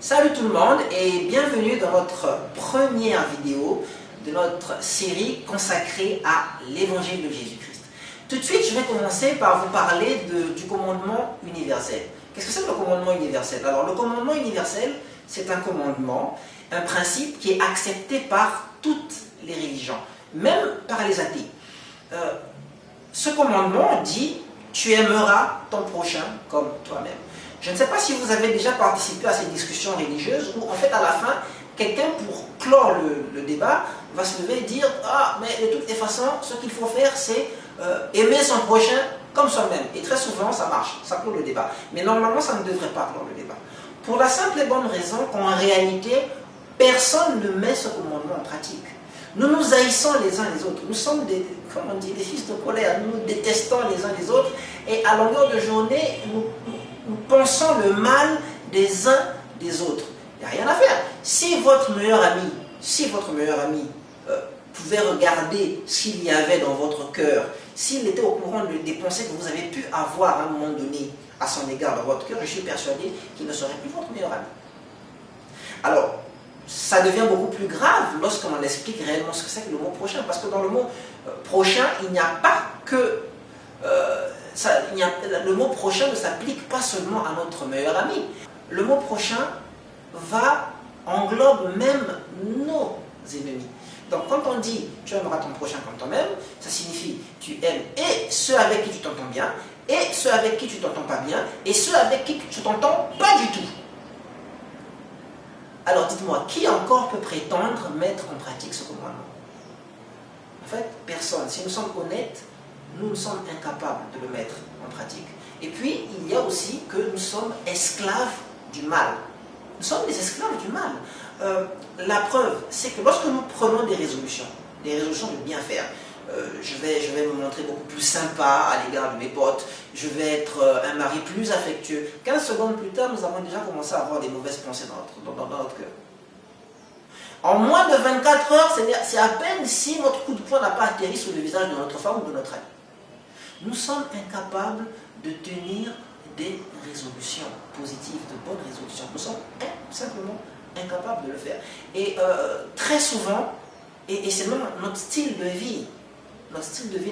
Salut tout le monde et bienvenue dans notre première vidéo de notre série consacrée à l'évangile de Jésus-Christ. Tout de suite, je vais commencer par vous parler du commandement universel. Qu'est-ce que c'est le commandement universel? Alors, le commandement universel, c'est un commandement, un principe qui est accepté par toutes les religions, même par les athées. Ce commandement dit « Tu aimeras ton prochain comme toi-même ». Je ne sais pas si vous avez déjà participé à ces discussions religieuses où, en fait, à la fin, quelqu'un, pour clore le débat, va se lever et dire « Ah, mais de toutes les façons, ce qu'il faut faire, c'est aimer son prochain comme soi-même. » Et très souvent, ça marche, ça clôt le débat. Mais normalement, ça ne devrait pas clore le débat. Pour la simple et bonne raison qu'en réalité, personne ne met ce commandement en pratique. Nous nous haïssons les uns les autres. Nous sommes des, comme on dit, des fils de colère. Nous nous détestons les uns les autres. Et à longueur de journée, nous pensons le mal des uns des autres. Il n'y a rien à faire. Si votre meilleur ami pouvait regarder s'il y avait dans votre cœur, s'il était au courant des pensées que vous avez pu avoir à un moment donné à son égard dans votre cœur, je suis persuadé qu'il ne serait plus votre meilleur ami. Alors, ça devient beaucoup plus grave lorsqu'on explique réellement ce que c'est que le mot prochain. Parce que dans le mot prochain, il n'y a pas que... le mot prochain ne s'applique pas seulement à notre meilleur ami. Le mot prochain englobe même nos ennemis. Donc quand on dit « tu aimeras ton prochain comme toi-même », ça signifie tu aimes et ceux avec qui tu t'entends bien, et ceux avec qui tu t'entends pas bien, et ceux avec qui tu t'entends pas du tout. Alors dites-moi, qui encore peut prétendre mettre en pratique ce commandement? En fait, personne. Si nous sommes honnêtes, nous sommes incapables de le mettre en pratique. Et puis, il y a aussi que nous sommes esclaves du mal. Nous sommes des esclaves du mal. La preuve, c'est que lorsque nous prenons des résolutions de bien faire, je vais me montrer beaucoup plus sympa à l'égard de mes potes, je vais être un mari plus affectueux. 15 secondes plus tard, nous avons déjà commencé à avoir des mauvaises pensées dans notre cœur. En moins de 24 heures, c'est à peine si notre coup de poing n'a pas atterri sur le visage de notre femme ou de notre ami. Nous sommes incapables de tenir des résolutions positives, de bonnes résolutions. Nous sommes simplement incapables de le faire. Et très souvent, et c'est même notre style de vie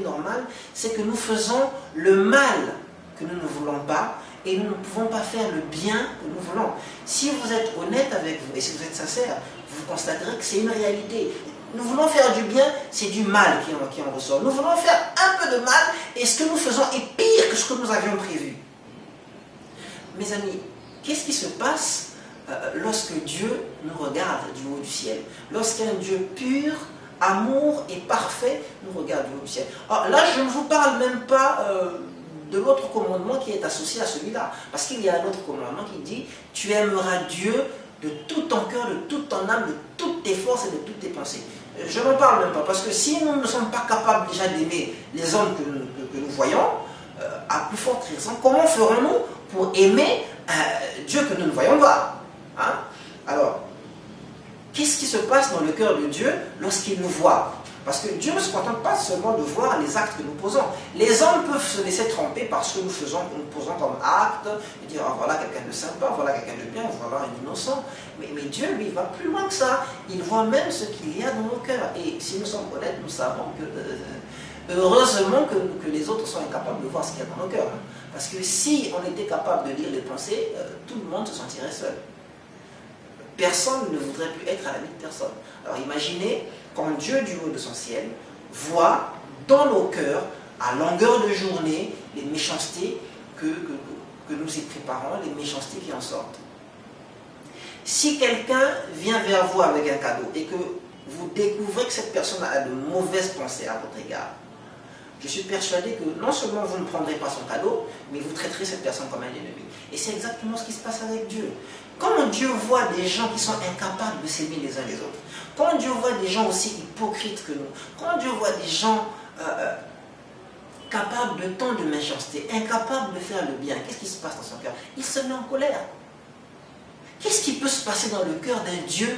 normal, c'est que nous faisons le mal que nous ne voulons pas et nous ne pouvons pas faire le bien que nous voulons. Si vous êtes honnête avec vous et si vous êtes sincère, vous constaterez que c'est une réalité. Nous voulons faire du bien, c'est du mal qui en ressort. Nous voulons faire un peu de mal et ce que nous faisons est pire que ce que nous avions prévu. Mes amis, qu'est-ce qui se passe lorsque Dieu nous regarde du haut du ciel? Lorsqu'un Dieu pur, amour et parfait nous regarde du haut du ciel. Alors là, je ne vous parle même pas de l'autre commandement qui est associé à celui-là. Parce qu'il y a un autre commandement qui dit « Tu aimeras Dieu de tout ton cœur, de toute ton âme, de toutes tes forces et de toutes tes pensées. » Je n'en parle même pas, parce que si nous ne sommes pas capables déjà d'aimer les hommes que nous voyons, à plus forte raison, comment ferons-nous pour aimer Dieu que nous ne voyons pas, hein? Alors, qu'est-ce qui se passe dans le cœur de Dieu lorsqu'il nous voit? Parce que Dieu ne se contente pas seulement de voir les actes que nous posons. Les hommes peuvent se laisser tromper par ce que nous posons comme acte, et dire oh, voilà quelqu'un de sympa, voilà quelqu'un de bien, voilà un innocent. Mais Dieu, lui, va plus loin que ça. Il voit même ce qu'il y a dans nos cœurs. Et si nous sommes honnêtes, nous savons que heureusement que les autres sont incapables de voir ce qu'il y a dans nos cœurs. Hein. Parce que si on était capable de lire les pensées, tout le monde se sentirait seul. Personne ne voudrait plus être à l'ami de personne. Alors imaginez quand Dieu du haut de son ciel voit dans nos cœurs, à longueur de journée, les méchancetés que nous y préparons, les méchancetés qui en sortent. Si quelqu'un vient vers vous avec un cadeau et que vous découvrez que cette personne a de mauvaises pensées à votre égard, je suis persuadé que non seulement vous ne prendrez pas son cadeau, mais vous traiterez cette personne comme un ennemi. Et c'est exactement ce qui se passe avec Dieu. Quand Dieu voit des gens qui sont incapables de s'aimer les uns les autres, quand Dieu voit des gens aussi hypocrites que nous, quand Dieu voit des gens capables de tant de méchanceté, incapables de faire le bien, qu'est-ce qui se passe dans son cœur? Il se met en colère. Qu'est-ce qui peut se passer dans le cœur d'un Dieu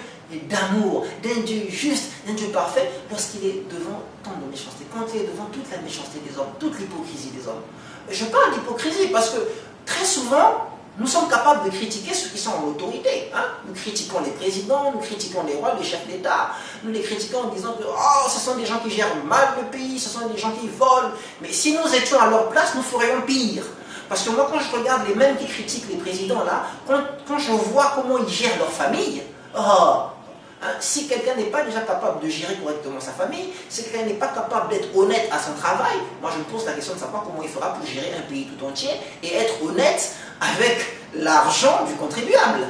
d'amour, d'un Dieu juste, d'un Dieu parfait, lorsqu'il est devant tant de méchanceté, quand il est devant toute la méchanceté des hommes, toute l'hypocrisie des hommes? Je parle d'hypocrisie parce que très souvent, Nous sommes capables de critiquer ceux qui sont en autorité. Hein? Nous critiquons les présidents, nous critiquons les rois, les chefs d'État. Nous les critiquons en disant que oh, ce sont des gens qui gèrent mal le pays, ce sont des gens qui volent. Mais si nous étions à leur place, nous ferions pire. Parce que moi, quand je regarde les mêmes qui critiquent les présidents, là, quand je vois comment ils gèrent leur famille, oh, hein, si quelqu'un n'est pas déjà capable de gérer correctement sa famille, si quelqu'un n'est pas capable d'être honnête à son travail, moi je me pose la question de savoir comment il fera pour gérer un pays tout entier et être honnête avec l'argent du contribuable.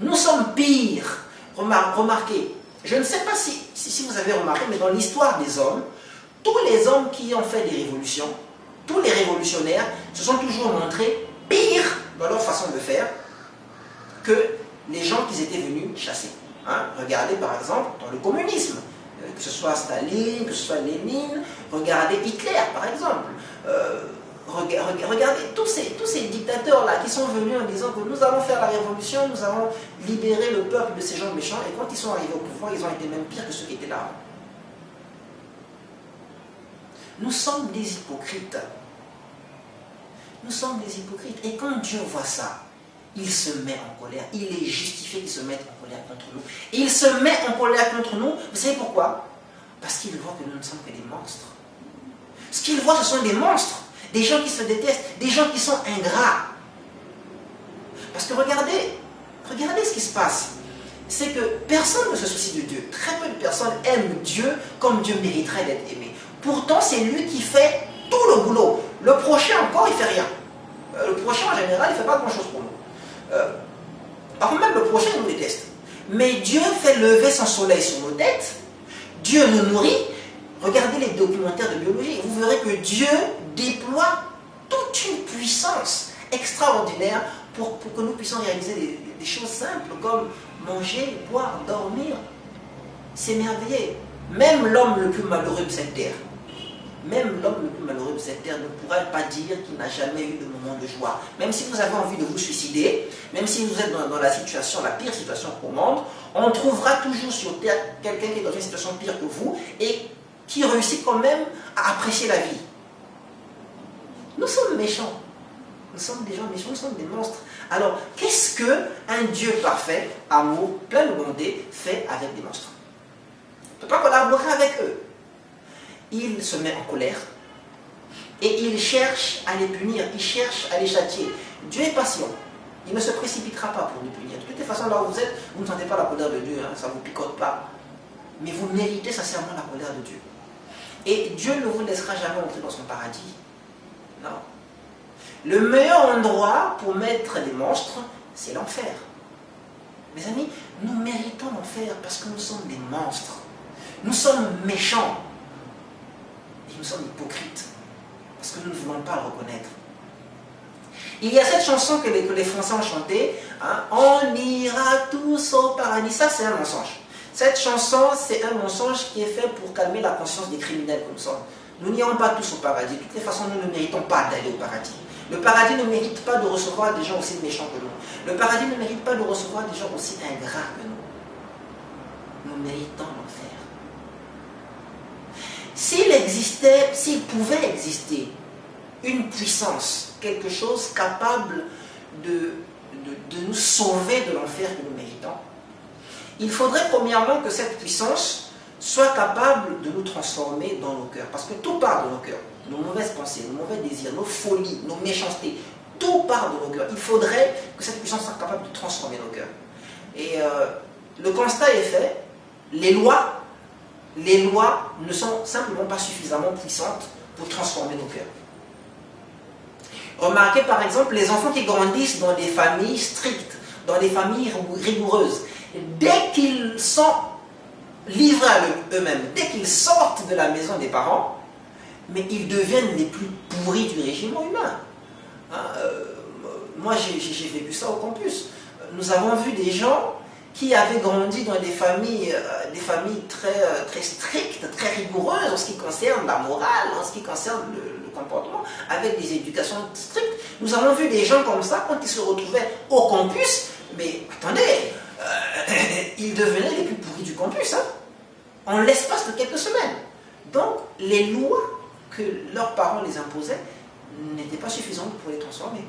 Nous sommes pires. Remarquez, je ne sais pas si vous avez remarqué, mais dans l'histoire des hommes, tous les hommes qui ont fait des révolutions, tous les révolutionnaires se sont toujours montrés pires dans leur façon de faire que les gens qu'ils étaient venus chasser. Hein? Regardez par exemple dans le communisme, que ce soit Staline, que ce soit Lénine, regardez Hitler par exemple. Regardez tous ces dictateurs-là qui sont venus en disant que nous allons faire la révolution, nous allons libérer le peuple de ces gens méchants, et quand ils sont arrivés au pouvoir, ils ont été même pires que ceux qui étaient là. Nous sommes des hypocrites. Nous sommes des hypocrites. Et quand Dieu voit ça, il se met en colère. Il est justifié qu'il se mette en colère contre nous. Et il se met en colère contre nous. Vous savez pourquoi? Parce qu'il voit que nous ne sommes que des monstres. Ce qu'il voit, ce sont des monstres. Des gens qui se détestent, des gens qui sont ingrats. Parce que regardez ce qui se passe. C'est que personne ne se soucie de Dieu. Très peu de personnes aiment Dieu comme Dieu mériterait d'être aimé. Pourtant, c'est lui qui fait tout le boulot. Le prochain encore, il ne fait rien. Le prochain, en général, il ne fait pas grand-chose pour nous. Parfois même, le prochain, il nous déteste. Mais Dieu fait lever son soleil sur nos têtes. Dieu nous nourrit. Regardez les documentaires de biologie, vous verrez que Dieu déploie toute une puissance extraordinaire pour que nous puissions réaliser des choses simples comme manger, boire, dormir. C'est merveilleux. Même l'homme le plus malheureux de cette terre, même l'homme le plus malheureux de cette terre ne pourrait pas dire qu'il n'a jamais eu de moment de joie. Même si vous avez envie de vous suicider, même si vous êtes dans la situation, la pire situation au monde, on trouvera toujours sur terre quelqu'un qui est dans une situation pire que vous et qui réussit quand même à apprécier la vie. Nous sommes méchants. Nous sommes des gens méchants, nous sommes des monstres. Alors, qu'est-ce qu'un Dieu parfait, amour, plein de bonté, fait avec des monstres? Il ne peut pas collaborer avec eux. Il se met en colère et il cherche à les punir, il cherche à les châtier. Dieu est patient. Il ne se précipitera pas pour nous punir. De toute façon, là où vous êtes, vous ne sentez pas la colère de Dieu, hein, ça ne vous picote pas. Mais vous méritez sincèrement la colère de Dieu. Et Dieu ne vous laissera jamais entrer dans son paradis. Non. Le meilleur endroit pour mettre des monstres, c'est l'enfer. Mes amis, nous méritons l'enfer parce que nous sommes des monstres. Nous sommes méchants. Et nous sommes hypocrites. Parce que nous ne voulons pas le reconnaître. Il y a cette chanson que les Français ont chantée, hein, on ira tous au paradis. Ça, c'est un mensonge. Cette chanson, c'est un mensonge qui est fait pour calmer la conscience des criminels que nous sommes. Nous n'irons pas tous au paradis. De toutes les façons, nous ne méritons pas d'aller au paradis. Le paradis ne mérite pas de recevoir des gens aussi méchants que nous. Le paradis ne mérite pas de recevoir des gens aussi ingrats que nous. Nous méritons l'enfer. S'il pouvait exister une puissance, quelque chose capable de nous sauver de l'enfer que nous méritons, il faudrait premièrement que cette puissance soit capable de nous transformer dans nos cœurs. Parce que tout part de nos cœurs. Nos mauvaises pensées, nos mauvais désirs, nos folies, nos méchancetés, tout part de nos cœurs. Il faudrait que cette puissance soit capable de transformer nos cœurs. Et le constat est fait, les lois ne sont simplement pas suffisamment puissantes pour transformer nos cœurs. Remarquez par exemple les enfants qui grandissent dans des familles strictes, dans des familles rigoureuses. Dès qu'ils sont livrés à eux-mêmes, dès qu'ils sortent de la maison des parents, mais ils deviennent les plus pourris du régime humain. Moi, j'ai vécu ça au campus. Nous avons vu des gens qui avaient grandi dans des familles très strictes, très rigoureuses en ce qui concerne la morale, en ce qui concerne le comportement, avec des éducations strictes. Nous avons vu des gens comme ça, quand ils se retrouvaient au campus, mais attendez, ils devenaient les plus pourris du campus, hein, en l'espace de quelques semaines. Donc, les lois que leurs parents les imposaient n'étaient pas suffisantes pour les transformer.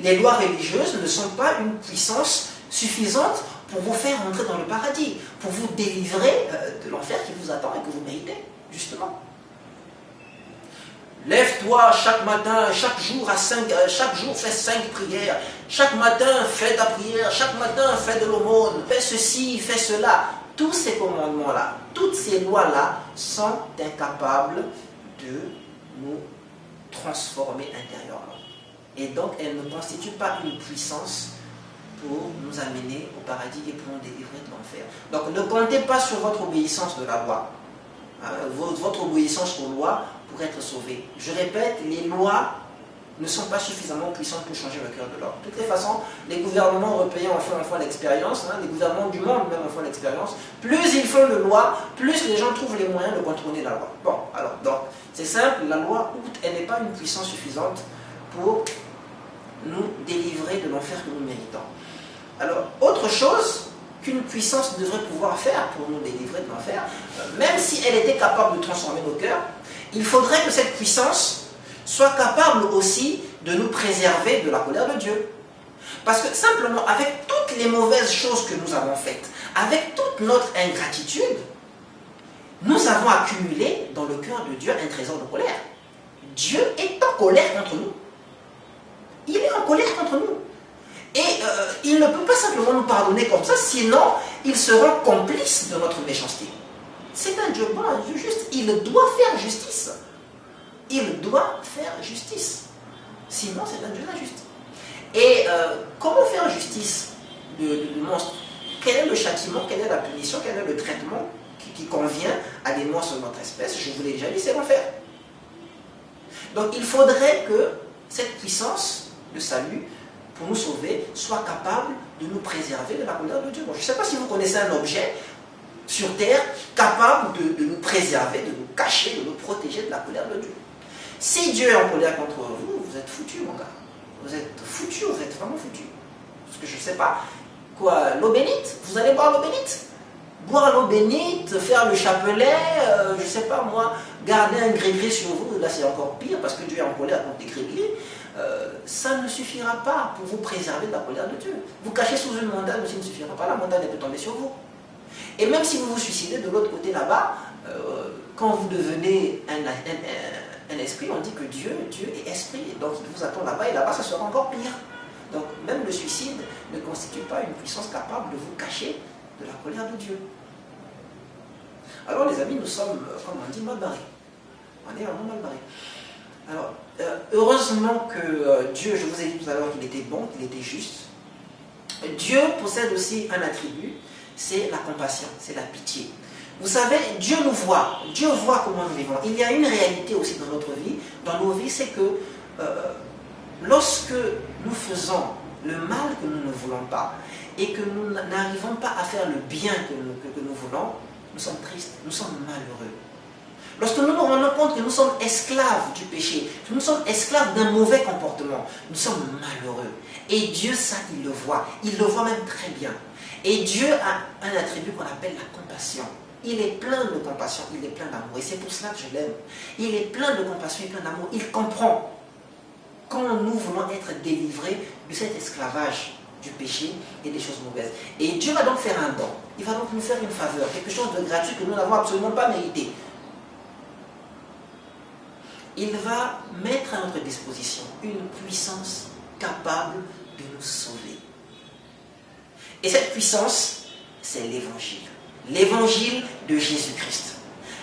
Les lois religieuses ne sont pas une puissance suffisante pour vous faire entrer dans le paradis, pour vous délivrer de l'enfer qui vous attend et que vous méritez, justement. Lève-toi chaque matin, chaque jour fais 5 prières. Chaque matin, fais ta prière. Chaque matin, fais de l'aumône. Fais ceci, fais cela. Tous ces commandements-là, toutes ces lois-là sont incapables de nous transformer intérieurement. Et donc, elles ne constituent pas une puissance pour nous amener au paradis et pour nous délivrer de l'enfer. Donc, ne comptez pas sur votre obéissance de la loi. Votre obéissance aux lois pour être sauvé. Je répète, les lois ne sont pas suffisamment puissantes pour changer le cœur de l'homme. De toutes les façons, les gouvernements européens ont fait l'expérience, les gouvernements du monde même ont fait l'expérience. Plus ils font de lois, plus les gens trouvent les moyens de contourner la loi. Bon, alors, donc, c'est simple, la loi, elle n'est pas une puissance suffisante pour nous délivrer de l'enfer que nous méritons. Alors, autre chose qu'une puissance devrait pouvoir faire pour nous délivrer de l'enfer, même si elle était capable de transformer nos cœurs, il faudrait que cette puissance soit capable aussi de nous préserver de la colère de Dieu. Parce que simplement, avec toutes les mauvaises choses que nous avons faites, avec toute notre ingratitude, nous avons accumulé dans le cœur de Dieu un trésor de colère. Dieu est en colère contre nous. Il est en colère contre nous. Et il ne peut pas simplement nous pardonner comme ça, sinon il sera complice de notre méchanceté. C'est un Dieu bon, un Dieu juste. Il doit faire justice. Il doit faire justice. Sinon, c'est un Dieu injuste. Et comment faire justice du monstre? Quel est le châtiment, quelle est la punition, quel est le traitement qui convient à des monstres de notre espèce? Je vous l'ai déjà dit, c'est l'enfer. Donc il faudrait que cette puissance de salut, pour nous sauver, soit capable de nous préserver de la colère de Dieu. Bon, je ne sais pas si vous connaissez un objet sur terre capable de nous préserver, de nous cacher, de nous protéger de la colère de Dieu. Si Dieu est en colère contre vous, vous êtes foutu, mon gars. Vous êtes foutu, vous êtes vraiment foutu. Parce que je ne sais pas, quoi, l'eau bénite? Vous allez boire l'eau bénite? Boire l'eau bénite, faire le chapelet, je ne sais pas moi, garder un gris-gris sur vous, là c'est encore pire parce que Dieu est en colère contre les gris-gris. Ça ne suffira pas pour vous préserver de la colère de Dieu. Vous cachez sous une montagne, ça ne suffira pas, la montagne peut tomber sur vous. Et même si vous vous suicidez de l'autre côté là-bas, quand vous devenez un esprit, on dit que Dieu est esprit. Donc il vous attend là-bas et là-bas ça sera encore pire. Donc même le suicide ne constitue pas une puissance capable de vous cacher de la colère de Dieu. Alors les amis, nous sommes, comme on dit, mal barrés. On est vraiment mal barrés. Alors, heureusement que Dieu, je vous ai dit tout à l'heure qu'il était bon, qu'il était juste. Dieu possède aussi un attribut, c'est la compassion, c'est la pitié. Vous savez, Dieu nous voit, Dieu voit comment nous vivons. Il y a une réalité aussi dans notre vie, dans nos vies, c'est que lorsque nous faisons le mal que nous ne voulons pas et que nous n'arrivons pas à faire le bien que nous voulons, nous sommes tristes, nous sommes malheureux. Lorsque nous nous rendons compte que nous sommes esclaves du péché, que nous sommes esclaves d'un mauvais comportement, nous sommes malheureux. Et Dieu, ça, il le voit même très bien. Et Dieu a un attribut qu'on appelle la compassion. Il est plein de compassion, il est plein d'amour. Et c'est pour cela que je l'aime. Il est plein de compassion et plein d'amour. Il comprend quand nous voulons être délivrés de cet esclavage du péché et des choses mauvaises. Et Dieu va donc faire un don. Il va donc nous faire une faveur, quelque chose de gratuit que nous n'avons absolument pas mérité. Il va mettre à notre disposition une puissance capable de nous sauver. Et cette puissance, c'est l'évangile. L'évangile de Jésus-Christ.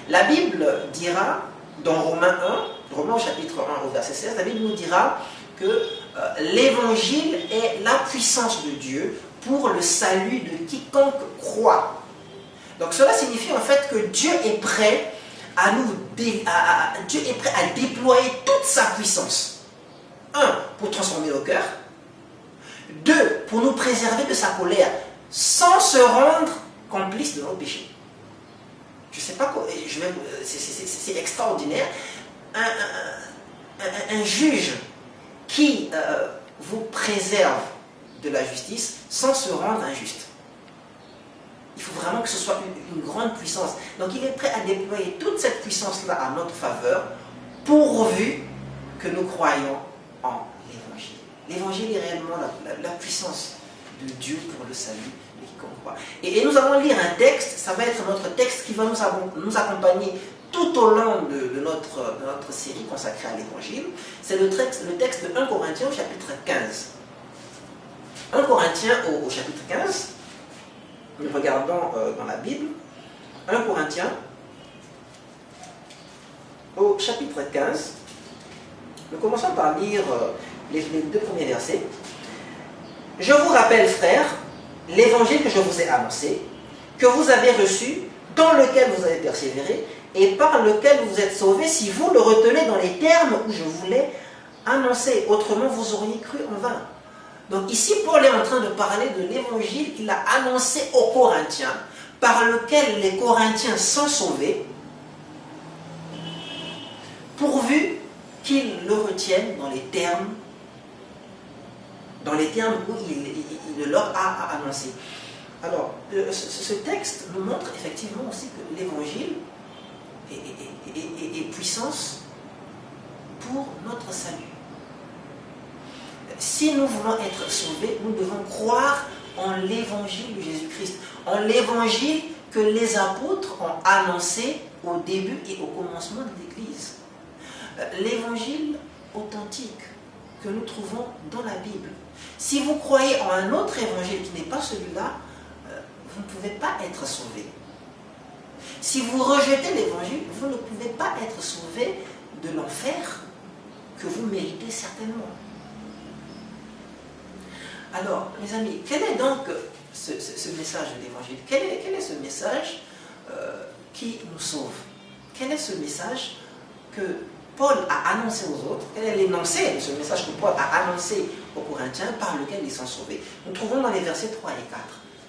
La Bible dira, dans Romains 1, Romains au chapitre 1 au verset 16, la Bible nous dira que l'évangile est la puissance de Dieu pour le salut de quiconque croit. Donc cela signifie en fait que Dieu est prêt Dieu est prêt à déployer toute sa puissance. 1, pour transformer nos cœurs. 2, pour nous préserver de sa colère, sans se rendre complice de nos péchés. Je ne sais pas quoi, c'est extraordinaire. Un juge qui vous préserve de la justice sans se rendre injuste. Il faut vraiment que ce soit une grande puissance. Donc il est prêt à déployer toute cette puissance-là à notre faveur, pourvu que nous croyons en l'évangile. L'évangile est réellement la puissance de Dieu pour le salut de quiconque croit. Et nous allons lire un texte, ça va être notre texte qui va nous accompagner tout au long de notre série consacrée à l'évangile. C'est le texte de 1 Corinthiens au chapitre 15. 1 Corinthiens au chapitre 15, nous regardons dans la Bible, 1 Corinthiens au chapitre 15, nous commençons par lire les 2 premiers versets. « Je vous rappelle, frères, l'évangile que je vous ai annoncé, que vous avez reçu, dans lequel vous avez persévéré, et par lequel vous êtes sauvés, si vous le retenez dans les termes où je voulais annoncer. Autrement, vous auriez cru en vain. » Donc ici, Paul est en train de parler de l'évangile qu'il a annoncé aux Corinthiens, par lequel les Corinthiens sont sauvés, pourvu qu'ils le retiennent dans les termes où il leur a annoncé. Alors, ce texte nous montre effectivement aussi que l'évangile est puissance pour notre salut. Si nous voulons être sauvés, nous devons croire en l'évangile de Jésus-Christ, en l'évangile que les apôtres ont annoncé au début et au commencement de l'Église. L'évangile authentique que nous trouvons dans la Bible. Si vous croyez en un autre évangile qui n'est pas celui-là, vous ne pouvez pas être sauvé. Si vous rejetez l'évangile, vous ne pouvez pas être sauvé de l'enfer que vous méritez certainement. Alors, mes amis, quel est donc ce message de l'évangile? Quel est ce message qui nous sauve? Quel est ce message que Paul a annoncé aux autres? Quel est l'énoncé de ce message que Paul a annoncé aux Corinthiens par lequel ils sont sauvés? Nous trouvons dans les versets 3 et 4.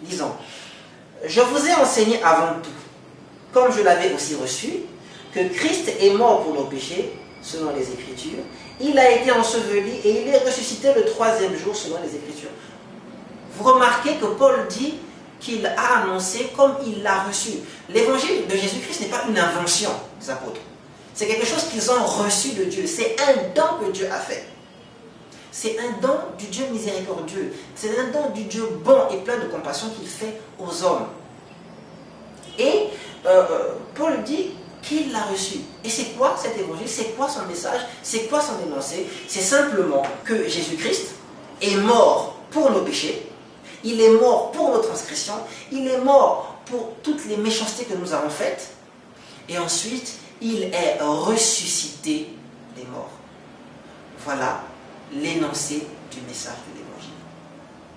Lisons. « Je vous ai enseigné avant tout, comme je l'avais aussi reçu, que Christ est mort pour nos péchés, selon les Écritures. Il a été enseveli et il est ressuscité le 3e jour, selon les Écritures. » Vous remarquez que Paul dit qu'il a annoncé comme il l'a reçu. L'évangile de Jésus-Christ n'est pas une invention des apôtres. C'est quelque chose qu'ils ont reçu de Dieu. C'est un don que Dieu a fait. C'est un don du Dieu miséricordieux. C'est un don du Dieu bon et plein de compassion qu'il fait aux hommes. Et Paul dit qu'il l'a reçu. Et c'est quoi cet évangile? C'est quoi son message? C'est quoi son énoncé? C'est simplement que Jésus-Christ est mort pour nos péchés. Il est mort pour nos transgressions. Il est mort pour toutes les méchancetés que nous avons faites. Et ensuite, il est ressuscité des morts. Voilà l'énoncé du message de l'évangile.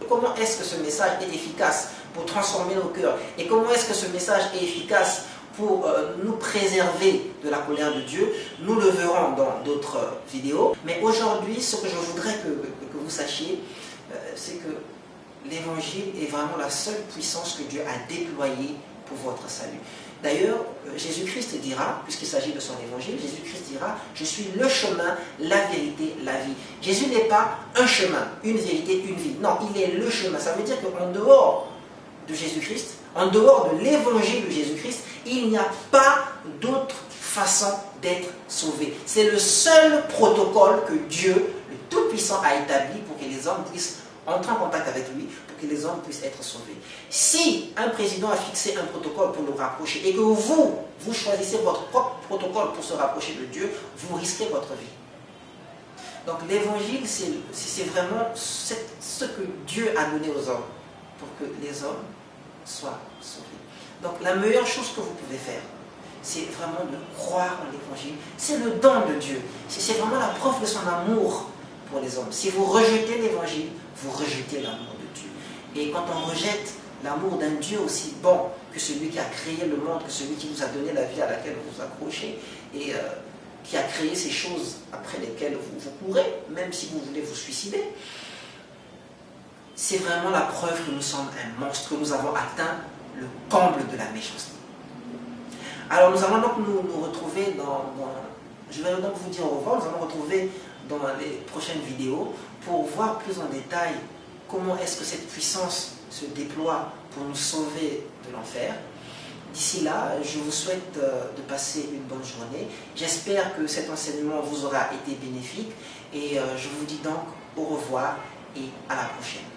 Comment est-ce que ce message est efficace pour transformer nos cœurs? Et comment est-ce que ce message est efficace pour nous préserver de la colère de Dieu? Nous le verrons dans d'autres vidéos. Mais aujourd'hui, ce que je voudrais que vous sachiez, c'est que l'évangile est vraiment la seule puissance que Dieu a déployée pour votre salut. D'ailleurs, Jésus-Christ dira, puisqu'il s'agit de son évangile, Jésus-Christ dira « Je suis le chemin, la vérité, la vie ». Jésus n'est pas un chemin, une vérité, une vie. Non, il est le chemin. Ça veut dire qu'en dehors de Jésus-Christ, en dehors de l'évangile de Jésus-Christ, il n'y a pas d'autre façon d'être sauvé. C'est le seul protocole que Dieu, le Tout-Puissant, a établi pour que les hommes puissent entrer en contact avec lui, pour que les hommes puissent être sauvés. Si un président a fixé un protocole pour nous rapprocher et que vous choisissez votre propre protocole pour se rapprocher de Dieu, vous risquez votre vie. Donc l'évangile, c'est vraiment ce que Dieu a donné aux hommes pour que les hommes soient sauvés. Donc la meilleure chose que vous pouvez faire, c'est vraiment de croire en l'évangile. C'est le don de Dieu. C'est vraiment la preuve de son amour pour les hommes. Si vous rejetez l'évangile, vous rejetez l'amour de Dieu. Et quand on rejette l'amour d'un Dieu aussi bon que celui qui a créé le monde, que celui qui vous a donné la vie à laquelle vous vous accrochez, et qui a créé ces choses après lesquelles vous courez, même si vous voulez vous suicider, c'est vraiment la preuve que nous sommes un monstre, que nous avons atteint le comble de la méchanceté. Alors nous allons donc nous retrouver je vais donc vous dire au revoir, nous allons nous retrouver dans les prochaines vidéos pour voir plus en détail comment est-ce que cette puissance se déploie pour nous sauver de l'enfer. D'ici là, je vous souhaite de passer une bonne journée. J'espère que cet enseignement vous aura été bénéfique et je vous dis donc Au revoir et à la prochaine.